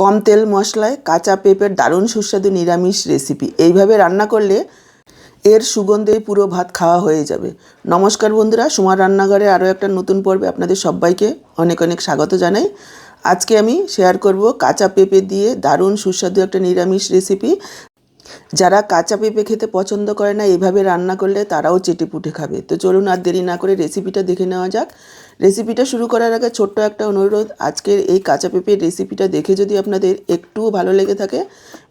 কম তেল মশলায় কাঁচা পেঁপের দারুণ সুস্বাদু নিরামিষ রেসিপি। এইভাবে রান্না করলে এর সুগন্ধে পুরো ভাত খাওয়া হয়ে যাবে। নমস্কার বন্ধুরা, সুমার রান্নাঘরে আরও একটা নতুন পর্বে আপনাদের সবাইকে অনেক অনেক স্বাগত জানাই। আজকে আমি শেয়ার করব কাঁচা পেঁপে দিয়ে দারুণ সুস্বাদু একটা নিরামিষ রেসিপি। যারা কাঁচা পেঁপে খেতে পছন্দ করে না, এইভাবে রান্না করলে তারাও চেটেপুটে খাবে। তো চলুন আর দেরি না করে রেসিপিটা দেখে নেওয়া যাক। রেসিপিটা শুরু করার আগে ছোট্ট একটা অনুরোধ, আজকের এই কাঁচা পেঁপের রেসিপিটা দেখে যদি আপনাদের একটুও ভালো লেগে থাকে,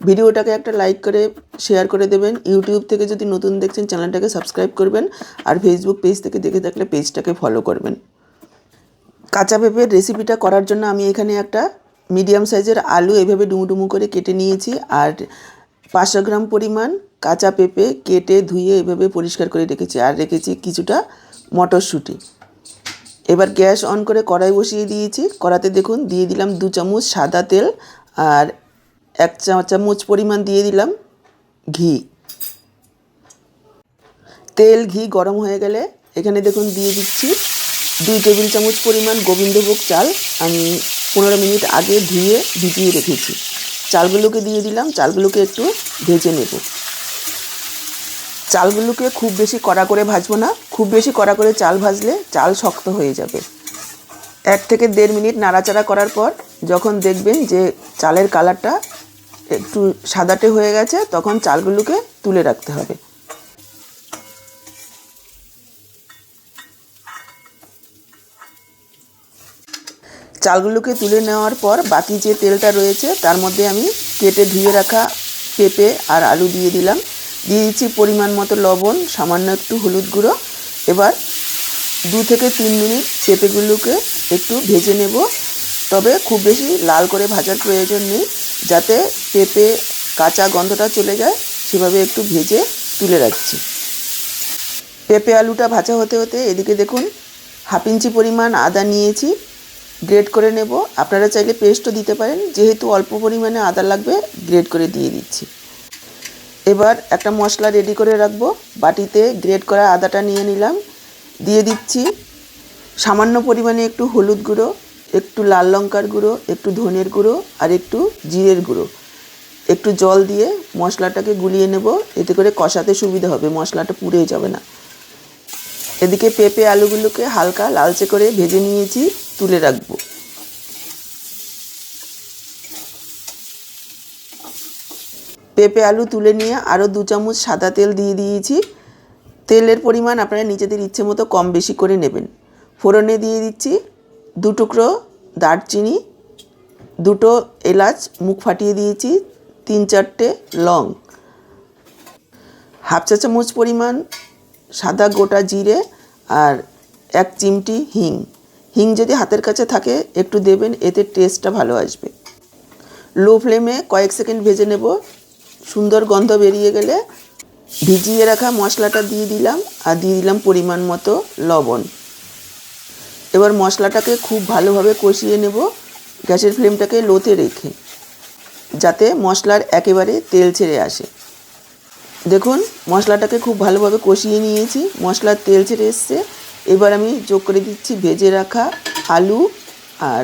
ভিডিওটাকে একটা লাইক করে শেয়ার করে দেবেন। ইউটিউব থেকে যদি নতুন দেখছেন, চ্যানেলটাকে সাবস্ক্রাইব করবেন, আর ফেসবুক পেজ থেকে দেখে থাকলে পেজটাকে ফলো করবেন। কাঁচা পেঁপের রেসিপিটা করার জন্য আমি এখানে একটা মিডিয়াম সাইজের আলু এভাবে ডুমু করে কেটে নিয়েছি, আর 500 গ্রাম পরিমাণ কাঁচা পেঁপে কেটে ধুয়ে এভাবে পরিষ্কার করে রেখেছি, আর রেখেছি কিছুটা মটরশুঁটি। এবার গ্যাস অন করে কড়াই বসিয়ে দিয়েছি। কড়াতে দেখুন দিয়ে দিলাম 2 চামচ সাদা তেল, আর 1 চামচ পরিমাণ দিয়ে দিলাম ঘি। তেল ঘি গরম হয়ে গেলে এখানে দেখুন দিয়ে দিচ্ছি 2 টেবিল চামচ পরিমাণ গোবিন্দভোগ চাল। আমি 15 মিনিট আগে ধুয়ে ভিজিয়ে রেখেছি। চালগুলোকে দিয়ে দিলাম, চালগুলোকে একটু ভেজে নেব। চালগুলোকে খুব বেশি কড়া করে ভাজবো না, খুব বেশি কড়া করে চাল ভাজলে চাল শক্ত হয়ে যাবে। 1 থেকে 1.5 মিনিট নাড়াচাড়া করার পর যখন দেখবেন যে চালের কালারটা একটু সাদাটে হয়ে গেছে, তখন চালগুলোকে তুলে রাখতে হবে। চালগুলোকে তুলে নেওয়ার পর বাকি যে তেলটা রয়েছে তার মধ্যে আমি কেটে ধুয়ে রাখা পেঁপে আর আলু দিয়ে দিলাম। দিয়ে দিচ্ছি পরিমাণ মতো লবণ, সামান্য একটু হলুদ গুঁড়ো। এবার 2 থেকে 3 মিনিট পেঁপেগুলোকে একটু ভেজে নেব, তবে খুব বেশি লাল করে ভাজার প্রয়োজন নেই, যাতে পেঁপে কাঁচা গন্ধটা চলে যায়, সেভাবে একটু ভেজে তুলে রাখছি। পেঁপে আলুটা ভাজা হতে হতে এদিকে দেখুন 1/2 ইঞ্চি পরিমাণ আদা নিয়েছি, গ্রেট করে নেব। আপনারা চাইলে পেস্টও দিতে পারেন, যেহেতু অল্প পরিমাণে আদা লাগবে গ্রেট করে দিয়ে দিচ্ছি। এবার একটা মশলা রেডি করে রাখবো। বাটিতে গ্রেট করা আদাটা নিয়ে নিলাম, দিয়ে দিচ্ছি সামান্য পরিমাণে একটু হলুদ গুঁড়ো, একটু লাল লঙ্কার গুঁড়ো, একটু ধনের গুঁড়ো, আর একটু জিরের গুঁড়ো। একটু জল দিয়ে মশলাটাকে গুলিয়ে নেব, এতে করে কষাতে সুবিধা হবে, মশলাটা পুড়ে যাবে না। এদিকে পেঁপে আলুগুলোকে হালকা লালচে করে ভেজে নিয়েছি, তুলে রাখবো। পেঁপে আলু তুলে নিয়ে আরও 2 চামচ সাদা তেল দিয়ে দিয়েছি। তেলের পরিমাণ আপনারা নিজেদের ইচ্ছে মতো কম বেশি করে নেবেন। ফোড়নে দিয়ে দিচ্ছি 2 টুকরো দারচিনি, 2টো এলাচ মুখ ফাটিয়ে দিয়েছি, 3-4টে লং, 1/2 চা চামচ পরিমাণ সাদা গোটা জিরে, আর 1 চিমটি হিং। হিং যদি হাতের কাছে থাকে একটু দেবেন, এতে টেস্টটা ভালো আসবে। লো ফ্লেমে কয়েক সেকেন্ড ভেজে নেব। সুন্দর গন্ধ বেরিয়ে গেলে ভিজিয়ে রাখা মশলাটা দিয়ে দিলাম, আর দিয়ে দিলাম পরিমাণ মতো লবণ। এবার মশলাটাকে খুব ভালোভাবে কষিয়ে নেব, গ্যাসের ফ্লেমটাকে লোতে রেখে, যাতে মশলার একেবারে তেল ছেড়ে আসে। দেখুন মশলাটাকে খুব ভালোভাবে কষিয়ে নিয়েছি, মশলার তেল ছেড়ে এসছে। এবার আমি যোগ করে দিচ্ছি ভেজে রাখা আলু আর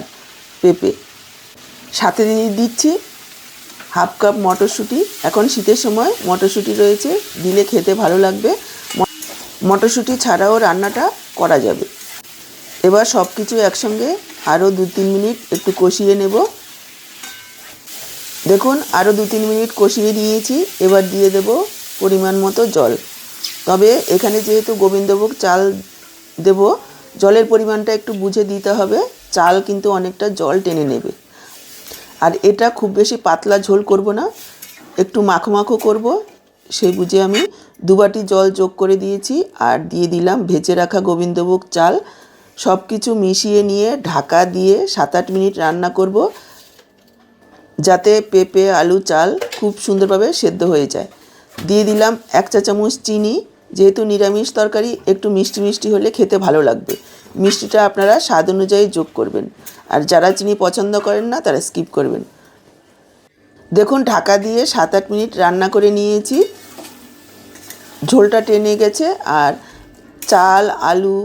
পেঁপে, সাথে দিয়ে দিচ্ছি 1/2 কাপ মটরশুঁটি। এখন শীতের সময় মটরশুঁটি রয়েছে, দিলে খেতে ভালো লাগবে। মটরশুঁটি ছাড়াও রান্নাটা করা যাবে। এবার সব কিছু একসঙ্গে আরও 2-3 মিনিট একটু কষিয়ে নেব। দেখুন আরও 2-3 মিনিট কষিয়ে নিয়েছি। এবার দিয়ে দেব পরিমাণ মতো জল, তবে এখানে যেহেতু গোবিন্দভোগ চাল দেব, জলের পরিমাণটা একটু বুঝে দিতে হবে, চাল কিন্তু অনেকটা জল টেনে নেবে। আর এটা খুব বেশি পাতলা ঝোল করব না, একটু মাখো মাখো করব, সেই বুঝে আমি 2 বাটি জল যোগ করে দিয়েছি, আর দিয়ে দিলাম ভেজে রাখা গোবিন্দভোগ চাল। সব কিছু মিশিয়ে নিয়ে ঢাকা দিয়ে 7-8 মিনিট রান্না করব, যাতে পেঁপে আলু চাল খুব সুন্দরভাবে সেদ্ধ হয়ে যায়। দিয়ে দিলাম 1 চা চামচ চিনি, যেহেতু নিরামিষ তরকারি একটু মিষ্টি মিষ্টি হলে খেতে ভালো লাগবে। মিষ্টিটা আপনারা স্বাদ অনুযায়ী যোগ করবেন, আর যারা চিনি পছন্দ করেন না তারা স্কিপ করবেন। দেখুন ঢাকা দিয়ে 7-8 মিনিট রান্না করে নিয়েছি, ঝোলটা টেনে গেছে, আর চাল আলু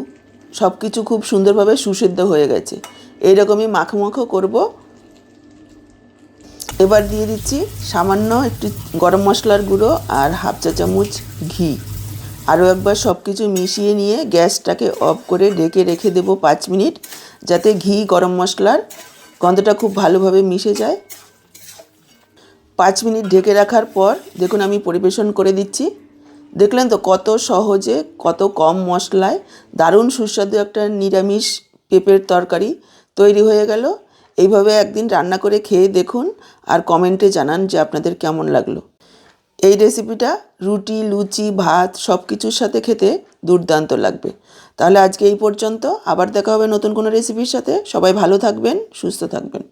সব কিছু খুব সুন্দরভাবে সুসেদ্ধ হয়ে গেছে। এইরকমই মাখো মাখো করব। এবার দিয়ে দিচ্ছি সামান্য একটু গরম মশলার গুঁড়ো আর হাফ চা চামচ ঘি। আরও একবার সব কিছু মিশিয়ে নিয়ে গ্যাসটাকে অফ করে ঢেকে রেখে দেবো 5 মিনিট, যাতে ঘি গরম মশলার গন্ধটা খুব ভালোভাবে মিশে যায়। 5 মিনিট ঢেকে রাখার পর দেখুন আমি পরিবেশন করে দিচ্ছি। দেখলেন তো কত সহজে, কত কম মশলায় দারুণ সুস্বাদু একটা নিরামিষ পেঁপের তরকারি তৈরি হয়ে গেল। এইভাবে একদিন রান্না করে খেয়ে দেখুন আর কমেন্টে জানান যে আপনাদের কেমন লাগলো। এই রেসিপিটা রুটি, লুচি, ভাত সব কিছুর সাথে খেতে দুর্দান্ত লাগবে। তাহলে আজকে এই পর্যন্ত, আবার দেখা হবে নতুন কোনো রেসিপির সাথে। সবাই ভালো থাকবেন, সুস্থ থাকবেন।